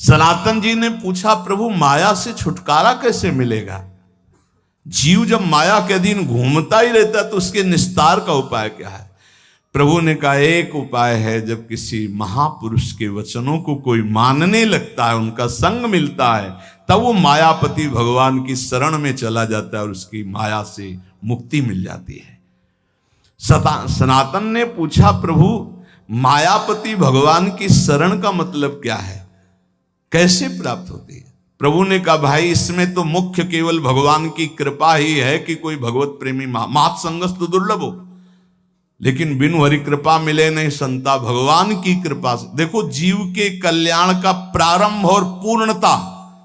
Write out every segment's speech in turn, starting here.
सनातन जी ने पूछा, प्रभु माया से छुटकारा कैसे मिलेगा? जीव जब माया के अधीन घूमता ही रहता तो उसके निस्तार का उपाय क्या है? प्रभु ने कहा, एक उपाय है, जब किसी महापुरुष के वचनों को कोई मानने लगता है, उनका संग मिलता है, तब वो मायापति भगवान की शरण में चला जाता है और उसकी माया से मुक्ति मिल जाती है। सनातन ने पूछा, प्रभु मायापति भगवान की शरण का मतलब क्या है, कैसे प्राप्त होती है? प्रभु ने कहा, भाई इसमें तो मुख्य केवल भगवान की कृपा ही है कि कोई भगवत प्रेमी मात संगस तो दुर्लभ हो, लेकिन बिनु हरि कृपा मिले नहीं संता। भगवान की कृपा से देखो, जीव के कल्याण का प्रारंभ और पूर्णता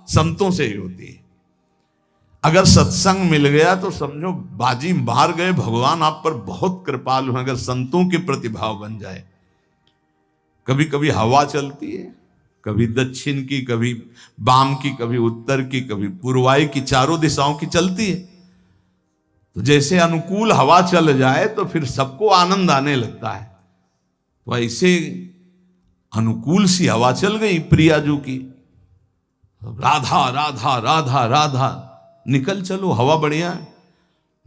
संतों से ही होती है। अगर सत्संग मिल गया तो समझो बाजी मार गए, भगवान आप पर बहुत कृपालु हैं। अगर संतों के प्रतिभाव बन जाए, कभी कभी हवा चलती है, कभी दक्षिण की, कभी वाम की, कभी उत्तर की, कभी पूर्वाई की, चारों दिशाओं की चलती है। तो जैसे अनुकूल हवा चल जाए तो फिर सबको आनंद आने लगता है। तो ऐसे अनुकूल सी हवा चल गई प्रियाजू की, राधा राधा राधा राधा, निकल चलो, हवा बढ़िया है।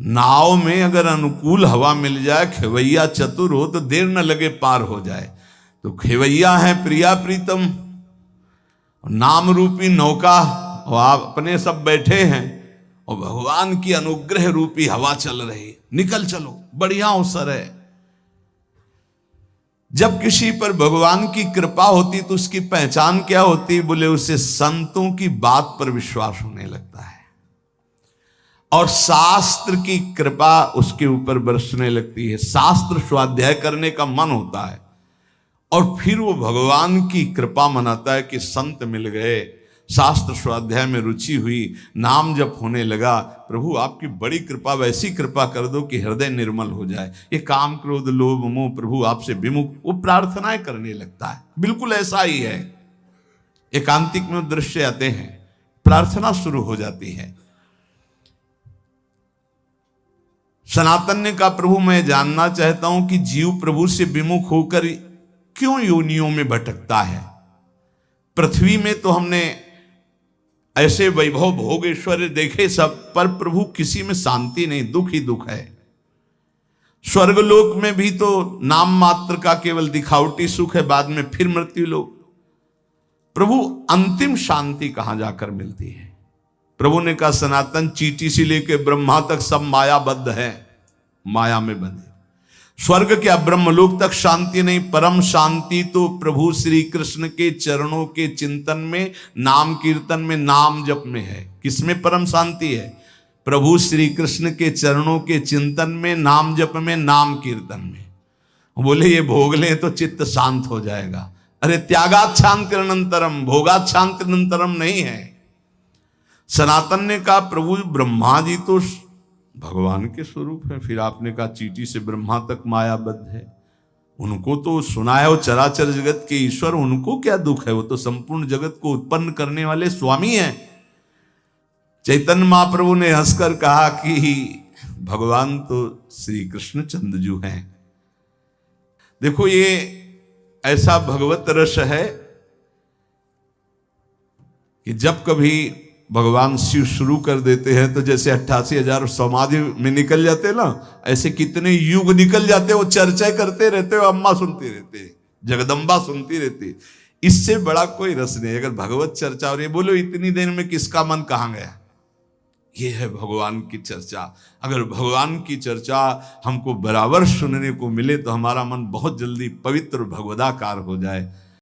नाव में अगर अनुकूल हवा मिल जाए, खेवैया चतुर हो तो देर न लगे पार हो जाए। तो खेवैया है प्रिया प्रीतम, नाम रूपी नौका, और आप अपने सब बैठे हैं और भगवान की अनुग्रह रूपी हवा चल रही, निकल चलो, बढ़िया अवसर है। जब किसी पर भगवान की कृपा होती तो उसकी पहचान क्या होती? बोले उसे संतों की बात पर विश्वास होने लगता है और शास्त्र की कृपा उसके ऊपर बरसने लगती है। शास्त्र स्वाध्याय करने का मन होता है और फिर वो भगवान की कृपा मनाता है कि संत मिल गए, शास्त्र स्वाध्याय में रुचि हुई, नाम जप होने लगा। प्रभु आपकी बड़ी कृपा, वैसी कृपा कर दो कि हृदय निर्मल हो जाए, ये काम क्रोध लोभ मोह प्रभु आपसे विमुख, वो प्रार्थनाएं करने लगता है। बिल्कुल ऐसा ही है, एकांतिक में दृश्य आते हैं, प्रार्थना शुरू हो जाती है। सनातन ने कहा, प्रभु मैं जानना चाहता हूं कि जीव प्रभु से विमुख होकर क्यों योनियों में भटकता है? पृथ्वी में तो हमने ऐसे वैभव भोग ऐश्वर्य देखे सब, पर प्रभु किसी में शांति नहीं, दुख ही दुख है। स्वर्गलोक में भी तो नाम मात्र का केवल दिखावटी सुख है, बाद में फिर मृत्यु लोक। प्रभु अंतिम शांति कहां जाकर मिलती है? प्रभु ने कहा, सनातन चींटी से लेके ब्रह्मा तक सब मायाबद्ध है, माया में बंधे। स्वर्ग क्या ब्रह्मलोक तक शांति नहीं, परम शांति तो प्रभु श्री कृष्ण के चरणों के चिंतन में, नाम कीर्तन में, नाम जप में है। किसमें परम शांति है? प्रभु श्री कृष्ण के चरणों के चिंतन में, नाम जप में, नाम कीर्तन में। बोले ये भोग लें तो चित्त शांत हो जाएगा। अरे त्यागात शांतिरनंतरम, भोगात शांतिरनंतरम नहीं है। सनातन ने कहा, प्रभु ब्रह्मा जी तो भगवान के स्वरूप है, फिर आपने कहा चींटी से ब्रह्मा तक मायाबद्ध है, उनको तो सुना है वो चराचर जगत के ईश्वर, उनको क्या दुख है? वो तो संपूर्ण जगत को उत्पन्न करने वाले स्वामी हैं। चैतन्य महाप्रभु ने हंसकर कहा कि भगवान तो श्री कृष्ण चंद्रजू हैं। देखो ये ऐसा भगवत रस है कि जब कभी भगवान शिव शुरू कर देते हैं तो जैसे 88,000 समाधि में निकल जाते हैं ना, ऐसे कितने युग निकल जाते हैं, वो चर्चा करते रहते हो, अम्मा सुनती रहती, जगदम्बा सुनती रहती। इससे बड़ा कोई रस नहीं। अगर भगवत चर्चा, और ये बोलो इतनी देर में किसका मन कहाँ गया? ये है भगवान की चर्चा। अगर भगवान की चर्चा हमको बराबर सुनने को मिले तो हमारा मन बहुत जल्दी पवित्र भगवदाकार हो जाए।